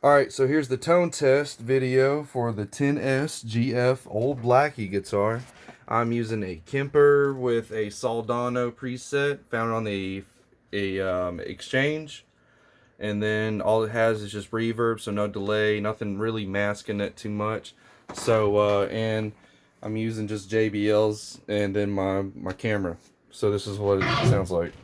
Alright, so here's the tone test video for the 10S Gf Old Blackie guitar. I'm using a Kemper with a Soldano preset found on the exchange. And then all it has is just reverb, so no delay, nothing really masking it too much. So, and I'm using just JBLs and then my camera. So this is what it sounds like.